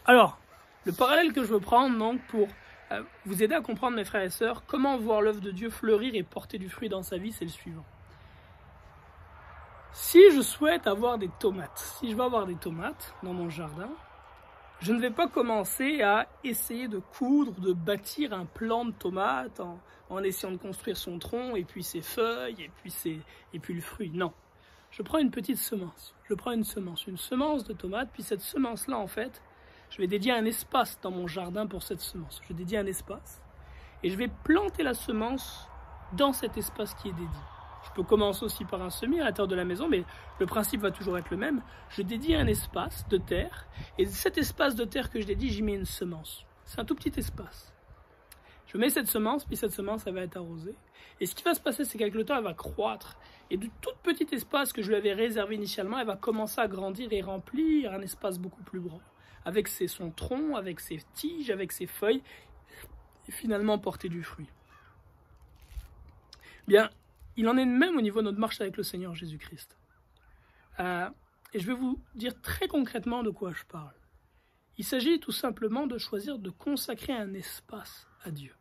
Alors, le parallèle que je veux prendre donc pour vous aider à comprendre, mes frères et sœurs, comment voir l'œuvre de Dieu fleurir et porter du fruit dans sa vie, c'est le suivant. Si je souhaite avoir des tomates, si je veux avoir des tomates dans mon jardin, je ne vais pas commencer à essayer de coudre, de bâtir un plant de tomates en essayant de construire son tronc, et puis ses feuilles, et puis le fruit. Non. Je prends une petite semence. Je prends une semence de tomate, puis cette semence-là, en fait, je vais dédier un espace dans mon jardin pour cette semence. Je dédie un espace, et je vais planter la semence dans cet espace qui est dédié. Je peux commencer aussi par un semis à l'intérieur de la maison, mais le principe va toujours être le même. Je dédie un espace de terre, et cet espace de terre que je dédie, j'y mets une semence. C'est un tout petit espace. Je mets cette semence, puis cette semence, elle va être arrosée. Et ce qui va se passer, c'est qu'avec le temps, elle va croître. Et du tout petit espace que je lui avais réservé initialement, elle va commencer à grandir et remplir un espace beaucoup plus grand. Avec son tronc, avec ses tiges, avec ses feuilles, et finalement porter du fruit. Bien, il en est de même au niveau de notre marche avec le Seigneur Jésus-Christ. Et je vais vous dire très concrètement de quoi je parle. Il s'agit tout simplement de choisir de consacrer un espace à Dieu.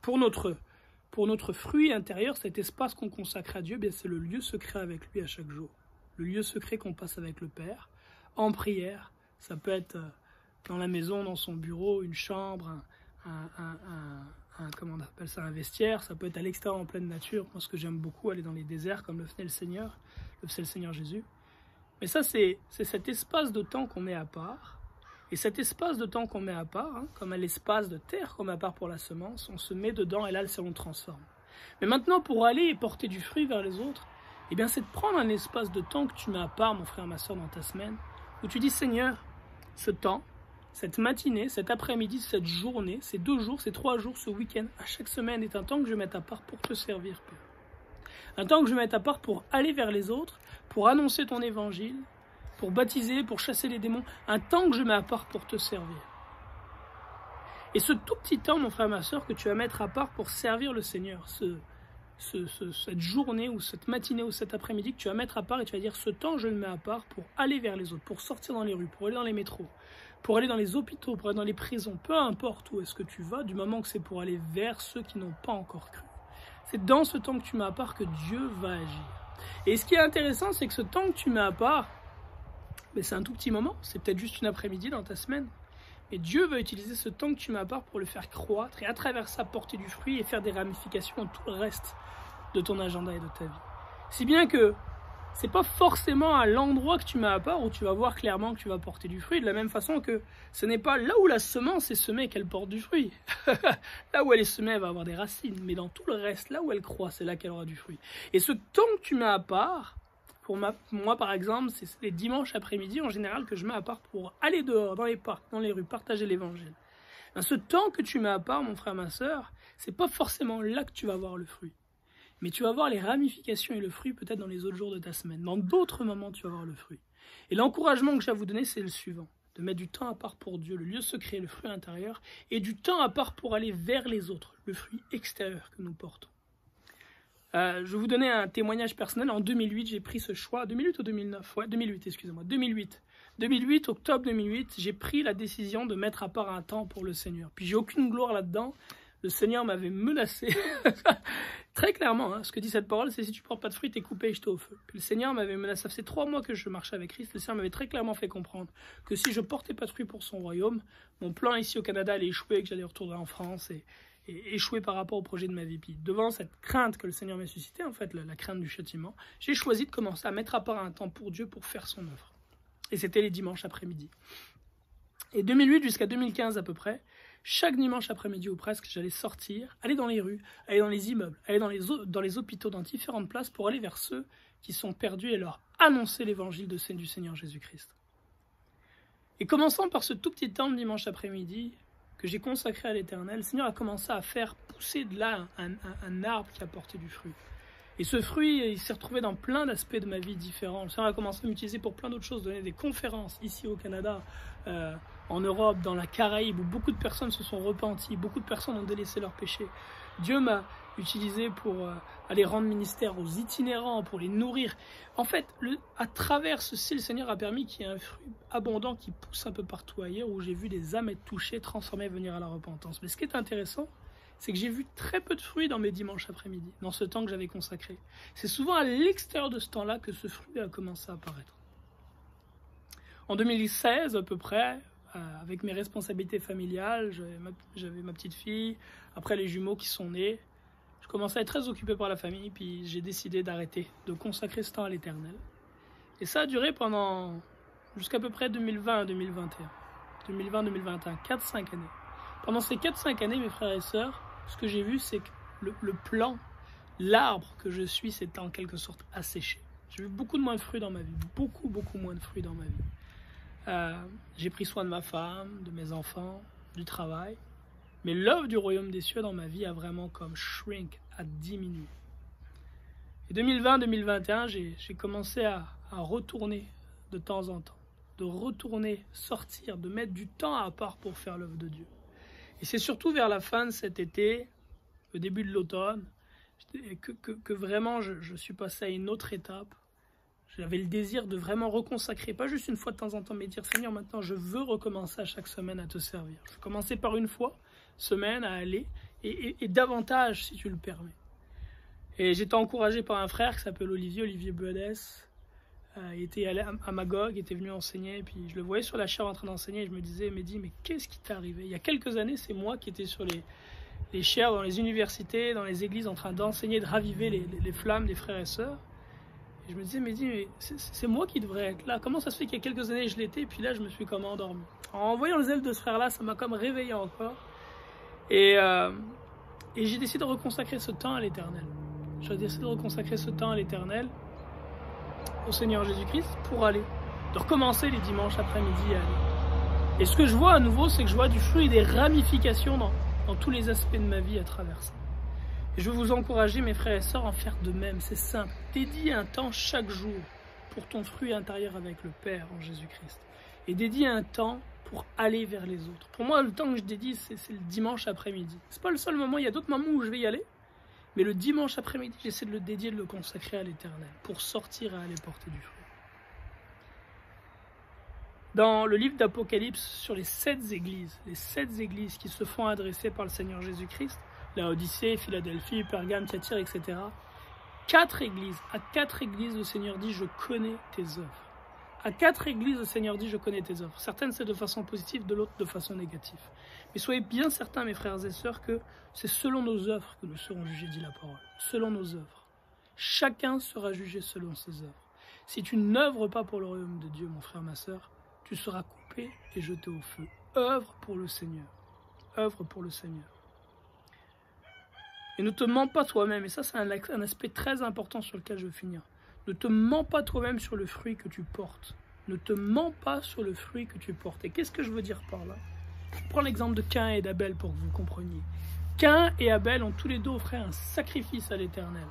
Pour notre fruit intérieur, cet espace qu'on consacre à Dieu, bien c'est le lieu secret avec lui à chaque jour. Le lieu secret qu'on passe avec le Père, en prière. Ça peut être dans la maison, dans son bureau, une chambre, comment on appelle ça, un vestiaire. Ça peut être à l'extérieur en pleine nature. Moi, ce que j'aime beaucoup, aller dans les déserts comme le faisait le Seigneur Jésus. Mais ça, c'est cet espace de temps qu'on met à part. Et cet espace de temps qu'on met à part, comme l'espace de terre qu'on met à part pour la semence, on se met dedans et là, le Seigneur transforme. Mais maintenant, pour aller et porter du fruit vers les autres, eh bien, c'est de prendre un espace de temps que tu mets à part, mon frère, ma soeur, dans ta semaine, où tu dis, Seigneur, ce temps, cette matinée, cet après-midi, cette journée, ces 2 jours, ces 3 jours, ce week-end, à chaque semaine est un temps que je mets à part pour te servir, Père. Un temps que je mets à part pour aller vers les autres, pour annoncer ton évangile, pour baptiser, pour chasser les démons, un temps que je mets à part pour te servir. Et ce tout petit temps, mon frère, ma soeur, que tu vas mettre à part pour servir le Seigneur, cette journée ou cette matinée ou cet après-midi que tu vas mettre à part et tu vas dire ce temps, je le mets à part pour aller vers les autres, pour sortir dans les rues, pour aller dans les métros, pour aller dans les hôpitaux, pour aller dans les prisons, peu importe où est-ce que tu vas, du moment que c'est pour aller vers ceux qui n'ont pas encore cru. C'est dans ce temps que tu mets à part que Dieu va agir. Et ce qui est intéressant, c'est que ce temps que tu mets à part, mais c'est un tout petit moment, c'est peut-être juste une après-midi dans ta semaine. Mais Dieu va utiliser ce temps que tu mets à part pour le faire croître et à travers ça porter du fruit et faire des ramifications dans tout le reste de ton agenda et de ta vie. Si bien que c'est pas forcément à l'endroit que tu mets à part où tu vas voir clairement que tu vas porter du fruit, de la même façon que ce n'est pas là où la semence est semée qu'elle porte du fruit. Là où elle est semée, elle va avoir des racines, mais dans tout le reste, là où elle croît, c'est là qu'elle aura du fruit. Et ce temps que tu mets à part, pour moi, par exemple, c'est les dimanches après-midi en général que je mets à part pour aller dehors, dans les parcs, dans les rues, partager l'évangile. Ce temps que tu mets à part, mon frère, ma soeur, c'est pas forcément là que tu vas voir le fruit. Mais tu vas voir les ramifications et le fruit peut-être dans les autres jours de ta semaine. Dans d'autres moments, tu vas voir le fruit. Et l'encouragement que j'ai à vous donner, c'est le suivant. De mettre du temps à part pour Dieu, le lieu secret, le fruit intérieur, et du temps à part pour aller vers les autres, le fruit extérieur que nous portons. Je vais vous donner un témoignage personnel. En 2008, j'ai pris ce choix. 2008 ou 2009 ? Ouais, 2008, excusez-moi. 2008, octobre 2008, j'ai pris la décision de mettre à part un temps pour le Seigneur. Puis j'ai aucune gloire là-dedans. Le Seigneur m'avait menacé. Très clairement, ce que dit cette parole, c'est si tu ne portes pas de fruit, t'es coupé et jeté au feu. Puis le Seigneur m'avait menacé. Ça faisait 3 mois que je marchais avec Christ. Le Seigneur m'avait très clairement fait comprendre que si je ne portais pas de fruit pour son royaume, mon plan ici au Canada allait échouer, que j'allais retourner en France et échouer par rapport au projet de ma vie. Puis devant cette crainte que le Seigneur m'a suscitée, en fait, la crainte du châtiment, j'ai choisi de commencer à mettre à part un temps pour Dieu pour faire son œuvre. Et c'était les dimanches après-midi. Et 2008 jusqu'à 2015 à peu près, chaque dimanche après-midi ou presque, j'allais sortir, aller dans les rues, aller dans les immeubles, aller dans les hôpitaux, dans différentes places pour aller vers ceux qui sont perdus et leur annoncer l'évangile du Seigneur Jésus-Christ. Et commençant par ce tout petit temps de dimanche après-midi que j'ai consacré à l'Éternel, le Seigneur a commencé à faire pousser de là un arbre qui a porté du fruit. Et ce fruit, il s'est retrouvé dans plein d'aspects de ma vie différents. Le Seigneur a commencé à m'utiliser pour plein d'autres choses, donner des conférences ici au Canada, en Europe, dans la Caraïbe, où beaucoup de personnes se sont repenties, beaucoup de personnes ont délaissé leurs péchés. Dieu m'a utilisé pour aller rendre ministère aux itinérants, pour les nourrir. En fait, à travers ceci, le Seigneur a permis qu'il y ait un fruit abondant qui pousse un peu partout ailleurs, où j'ai vu des âmes être touchées, transformées, venir à la repentance. Mais ce qui est intéressant, c'est que j'ai vu très peu de fruits dans mes dimanches après-midi, dans ce temps que j'avais consacré. C'est souvent à l'extérieur de ce temps-là que ce fruit a commencé à apparaître. En 2016, à peu près, avec mes responsabilités familiales, j'avais ma petite fille, après les jumeaux qui sont nés, je commençais à être très occupé par la famille, puis j'ai décidé d'arrêter, de consacrer ce temps à l'Éternel. Et ça a duré jusqu'à peu près 2020-2021. 2020-2021, 4-5 années. Pendant ces 4-5 années, mes frères et sœurs, ce que j'ai vu, c'est que le plan, l'arbre que je suis, s'est en quelque sorte asséché. J'ai vu beaucoup moins de fruits dans ma vie, beaucoup moins de fruits dans ma vie. J'ai pris soin de ma femme, de mes enfants, du travail. Mais l'œuvre du royaume des cieux dans ma vie a vraiment comme shrink, a diminué. Et 2020-2021, j'ai commencé à retourner de temps en temps, de retourner, sortir, de mettre du temps à part pour faire l'œuvre de Dieu. Et c'est surtout vers la fin de cet été, au début de l'automne, que vraiment je suis passé à une autre étape. J'avais le désir de vraiment reconsacrer, pas juste une fois de temps en temps, mais dire Seigneur, maintenant je veux recommencer à chaque semaine à te servir. Je veux commencer par une fois, semaine, à aller, et davantage si tu le permets. Et j'étais encouragé par un frère qui s'appelle Olivier Buadès. Il était allé à Magog, il était venu enseigner, et puis je le voyais sur la chaire en train d'enseigner, et je me disais, Mehdi, mais qu'est-ce qui t'est arrivé? Il y a quelques années, c'est moi qui étais sur les chaires dans les universités, dans les églises, en train d'enseigner, de raviver les flammes des frères et sœurs. Et je me disais, Mehdi, mais c'est moi qui devrais être là. Comment ça se fait qu'il y a quelques années, je l'étais, et puis là, je me suis comme endormi. En voyant les ailes de ce frère-là, ça m'a comme réveillé encore. Et j'ai décidé de reconsacrer ce temps à l'Éternel. J'ai décidé de reconsacrer ce temps à l'Éternel, au Seigneur Jésus-Christ, pour aller, de recommencer les dimanches après-midi à aller. Et ce que je vois à nouveau, c'est que je vois du fruit et des ramifications dans tous les aspects de ma vie à travers ça. Et je veux vous encourager, mes frères et sœurs, à en faire de même. C'est simple. Dédie un temps chaque jour pour ton fruit intérieur avec le Père en Jésus-Christ. Et dédie un temps pour aller vers les autres. Pour moi, le temps que je dédie, c'est le dimanche après-midi. C'est pas le seul moment, il y a d'autres moments où je vais y aller. Mais le dimanche après-midi, j'essaie de le dédier, de le consacrer à l'Éternel, pour sortir et aller porter du fruit. Dans le livre d'Apocalypse, sur les 7 églises qui se font adresser par le Seigneur Jésus-Christ, Laodicée, Philadelphie, Pergame, Thyatire, etc. À 4 églises, le Seigneur dit « Je connais tes œuvres ». À 4 églises, le Seigneur dit « Je connais tes œuvres ». Certaines, c'est de façon positive, de l'autre, de façon négative. Mais soyez bien certains, mes frères et sœurs, que c'est selon nos œuvres que nous serons jugés, dit la parole. Selon nos œuvres. Chacun sera jugé selon ses œuvres. Si tu n'œuvres pas pour le royaume de Dieu, mon frère, ma sœur, tu seras coupé et jeté au feu. Œuvre pour le Seigneur. Œuvre pour le Seigneur. Et ne te mens pas toi-même. Et ça, c'est un aspect très important sur lequel je veux finir. Ne te mens pas toi-même sur le fruit que tu portes. Ne te mens pas sur le fruit que tu portes. Et qu'est-ce que je veux dire par là? Je prends l'exemple de Caïn et d'Abel pour que vous compreniez. Caïn et Abel ont tous les deux offert un sacrifice à l'Éternel.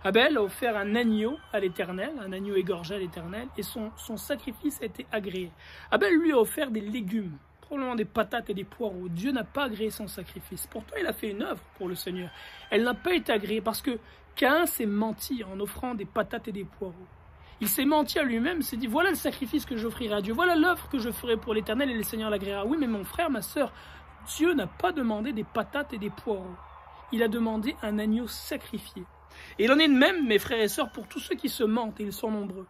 Abel a offert un agneau à l'Éternel, un agneau égorgé à l'Éternel, et son sacrifice a été agréé. Abel lui a offert des légumes, probablement des patates et des poireaux. Dieu n'a pas agréé son sacrifice. Pourtant, il a fait une œuvre pour le Seigneur. Elle n'a pas été agréée parce que Caïn s'est menti en offrant des patates et des poireaux. Il s'est menti à lui-même, s'est dit, voilà le sacrifice que j'offrirai à Dieu, voilà l'œuvre que je ferai pour l'Éternel et le Seigneur l'agréera. Oui, mais mon frère, ma sœur, Dieu n'a pas demandé des patates et des poireaux. Il a demandé un agneau sacrifié. Et il en est de même, mes frères et sœurs, pour tous ceux qui se mentent, et ils sont nombreux,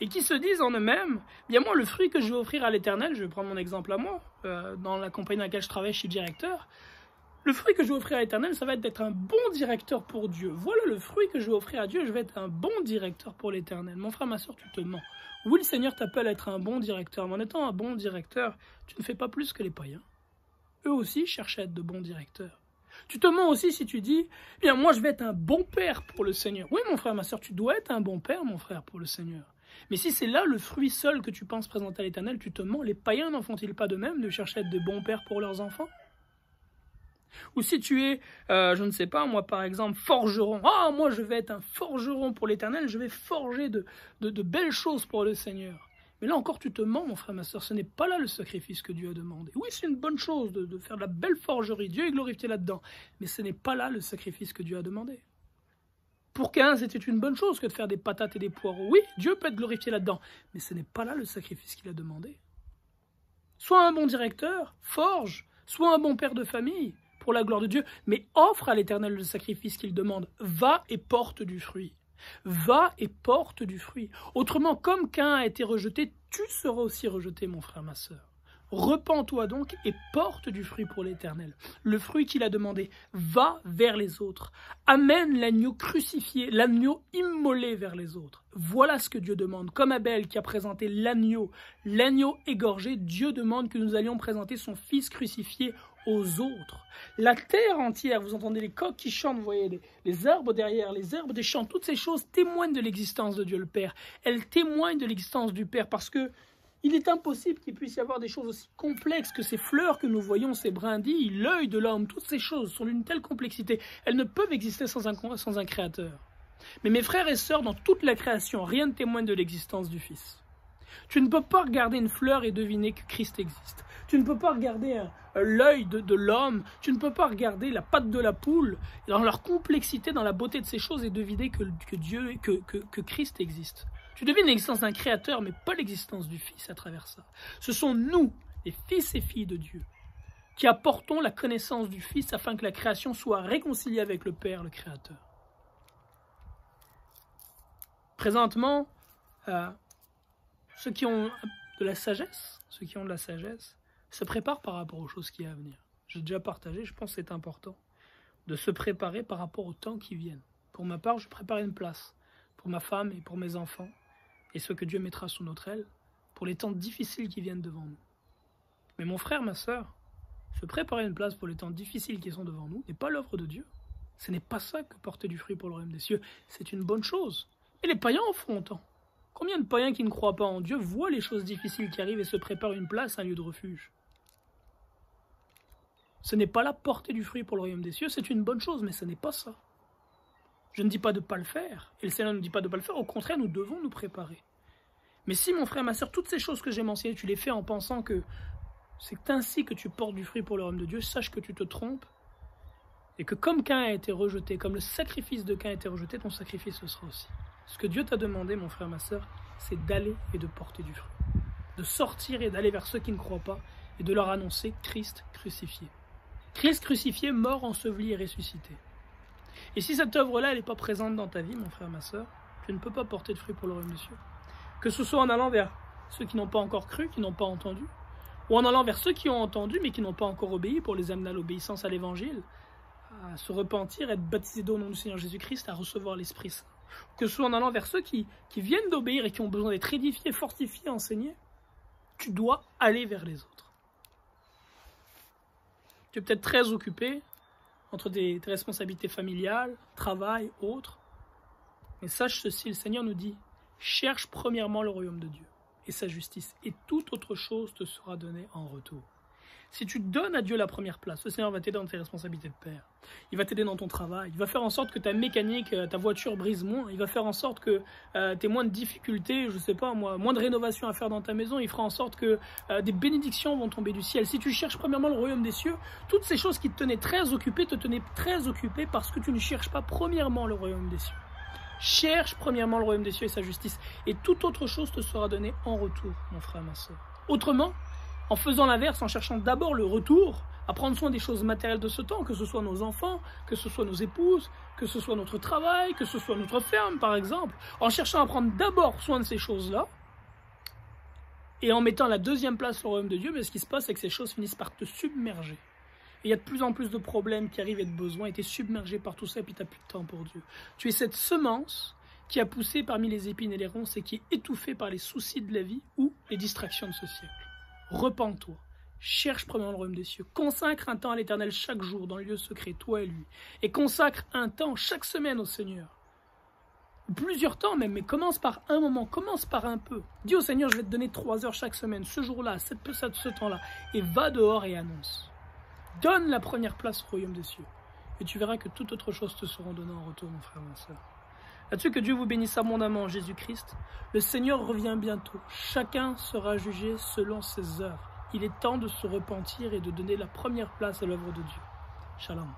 et qui se disent en eux-mêmes, bien moi, le fruit que je vais offrir à l'Éternel, je vais prendre mon exemple à moi, dans la compagnie dans laquelle je travaille, je suis directeur, le fruit que je vais offrir à l'Éternel, ça va être d'être un bon directeur pour Dieu. Voilà le fruit que je vais offrir à Dieu, je vais être un bon directeur pour l'Éternel. Mon frère, ma sœur, tu te mens. Oui, le Seigneur t'appelle à être un bon directeur, mais en étant un bon directeur, tu ne fais pas plus que les païens. Eux aussi cherchent à être de bons directeurs. Tu te mens aussi si tu dis, bien moi je vais être un bon père pour le Seigneur. Oui, mon frère, ma sœur, tu dois être un bon père, mon frère, pour le Seigneur. Mais si c'est là le fruit seul que tu penses présenter à l'Éternel, tu te mens. Les païens n'en font-ils pas de même, de chercher à être de bons pères pour leurs enfants? Ou si tu es, je ne sais pas, moi par exemple, forgeron. Ah, moi je vais être un forgeron pour l'Éternel, je vais forger de belles choses pour le Seigneur. Mais là encore, tu te mens, mon frère, ma soeur, ce n'est pas là le sacrifice que Dieu a demandé. Oui, c'est une bonne chose de faire de la belle forgerie, Dieu est glorifié là-dedans, mais ce n'est pas là le sacrifice que Dieu a demandé. Pour Caïn, c'était une bonne chose que de faire des patates et des poireaux. Oui, Dieu peut être glorifié là-dedans, mais ce n'est pas là le sacrifice qu'il a demandé. Sois un bon directeur, forge, sois un bon père de famille, pour la gloire de Dieu, mais offre à l'Éternel le sacrifice qu'il demande. Va et porte du fruit. Va et porte du fruit. Autrement, comme Caïn a été rejeté, tu seras aussi rejeté, mon frère, ma sœur. Repens-toi donc et porte du fruit pour l'Éternel. Le fruit qu'il a demandé. Va vers les autres. Amène l'agneau crucifié, l'agneau immolé vers les autres. Voilà ce que Dieu demande. Comme Abel qui a présenté l'agneau égorgé, Dieu demande que nous allions présenter son fils crucifié aux autres. La terre entière, vous entendez les coqs qui chantent, vous voyez les arbres derrière, les herbes des champs, toutes ces choses témoignent de l'existence de Dieu le Père. Elles témoignent de l'existence du Père parce que il est impossible qu'il puisse y avoir des choses aussi complexes que ces fleurs que nous voyons, ces brindilles, l'œil de l'homme, toutes ces choses sont d'une telle complexité. Elles ne peuvent exister sans un créateur. Mais mes frères et sœurs, dans toute la création, rien ne témoigne de l'existence du Fils. Tu ne peux pas regarder une fleur et deviner que Christ existe. Tu ne peux pas regarder l'œil de l'homme, tu ne peux pas regarder la patte de la poule, dans leur complexité, dans la beauté de ces choses, et deviner que Christ existe. Tu devines l'existence d'un créateur, mais pas l'existence du Fils à travers ça. Ce sont nous, les fils et filles de Dieu, qui apportons la connaissance du Fils afin que la création soit réconciliée avec le Père, le Créateur. Présentement, ceux qui ont de la sagesse, se préparent par rapport aux choses qui sont à venir. J'ai déjà partagé, je pense que c'est important de se préparer par rapport aux temps qui viennent. Pour ma part, je prépare une place pour ma femme et pour mes enfants, et ceux que Dieu mettra sous notre aile, pour les temps difficiles qui viennent devant nous. Mais mon frère, ma sœur, se préparer une place pour les temps difficiles qui sont devant nous n'est pas l'œuvre de Dieu. Ce n'est pas ça que porter du fruit pour le royaume des cieux. C'est une bonne chose. Et les païens en feront autant. Combien de païens qui ne croient pas en Dieu voient les choses difficiles qui arrivent et se préparent une place, un lieu de refuge? Ce n'est pas là porter du fruit pour le royaume des cieux, c'est une bonne chose, mais ce n'est pas ça. Je ne dis pas de ne pas le faire, et le Seigneur ne dit pas de ne pas le faire, au contraire, nous devons nous préparer. Mais si, mon frère, ma soeur, toutes ces choses que j'ai mentionnées, tu les fais en pensant que c'est ainsi que tu portes du fruit pour le royaume de Dieu, sache que tu te trompes, et que comme Caïn a été rejeté, comme le sacrifice de Caïn a été rejeté, ton sacrifice le sera aussi. Ce que Dieu t'a demandé, mon frère, ma soeur, c'est d'aller et de porter du fruit. De sortir et d'aller vers ceux qui ne croient pas, et de leur annoncer Christ crucifié. Christ crucifié, mort, enseveli et ressuscité. Et si cette œuvre-là, elle n'est pas présente dans ta vie, mon frère, ma soeur, tu ne peux pas porter de fruit pour le royaume des cieux. Que ce soit en allant vers ceux qui n'ont pas encore cru, qui n'ont pas entendu, ou en allant vers ceux qui ont entendu, mais qui n'ont pas encore obéi, pour les amener à l'obéissance à l'évangile, à se repentir, être baptisés au nom du Seigneur Jésus-Christ, à recevoir l'Esprit Saint. Que ce soit en allant vers ceux qui viennent d'obéir et qui ont besoin d'être édifiés, fortifiés, enseignés, tu dois aller vers les autres. Tu es peut-être très occupé entre tes responsabilités familiales, travail, autres. Mais sache ceci, le Seigneur nous dit, cherche premièrement le royaume de Dieu et sa justice, et toute autre chose te sera donnée en retour. Si tu donnes à Dieu la première place, le Seigneur va t'aider dans tes responsabilités de père. Il va t'aider dans ton travail. Il va faire en sorte que ta mécanique, ta voiture brise moins. Il va faire en sorte que tu aies moins de difficultés, je sais pas moi, moins de rénovation à faire dans ta maison. Il fera en sorte que des bénédictions vont tomber du ciel. Si tu cherches premièrement le royaume des cieux, toutes ces choses qui te tenaient très occupé te tenaient très occupé parce que tu ne cherches pas premièrement le royaume des cieux. Cherche premièrement le royaume des cieux et sa justice, et toute autre chose te sera donnée en retour, mon frère, ma soeur. Autrement, en faisant l'inverse, en cherchant d'abord le retour, à prendre soin des choses matérielles de ce temps, que ce soit nos enfants, que ce soit nos épouses, que ce soit notre travail, que ce soit notre ferme, par exemple, en cherchant à prendre d'abord soin de ces choses-là, et en mettant la deuxième place au royaume de Dieu, mais ce qui se passe, c'est que ces choses finissent par te submerger. Et il y a de plus en plus de problèmes qui arrivent et de besoins, et tu es submergé par tout ça, et puis tu n'as plus de temps pour Dieu. Tu es cette semence qui a poussé parmi les épines et les ronces, et qui est étouffée par les soucis de la vie ou les distractions de ce siècle. Repens-toi, cherche premièrement le royaume des cieux, consacre un temps à l'Éternel chaque jour dans le lieu secret, toi et lui, et consacre un temps chaque semaine au Seigneur. Plusieurs temps même, mais commence par un moment, commence par un peu. Dis au Seigneur, je vais te donner 3 heures chaque semaine, ce jour-là, ce temps-là, et va dehors et annonce. Donne la première place au royaume des cieux, et tu verras que toute autre chose te sera donnée en retour, mon frère, ma soeur. Là-dessus, que Dieu vous bénisse abondamment en Jésus-Christ. Le Seigneur revient bientôt. Chacun sera jugé selon ses œuvres. Il est temps de se repentir et de donner la première place à l'œuvre de Dieu. Shalom.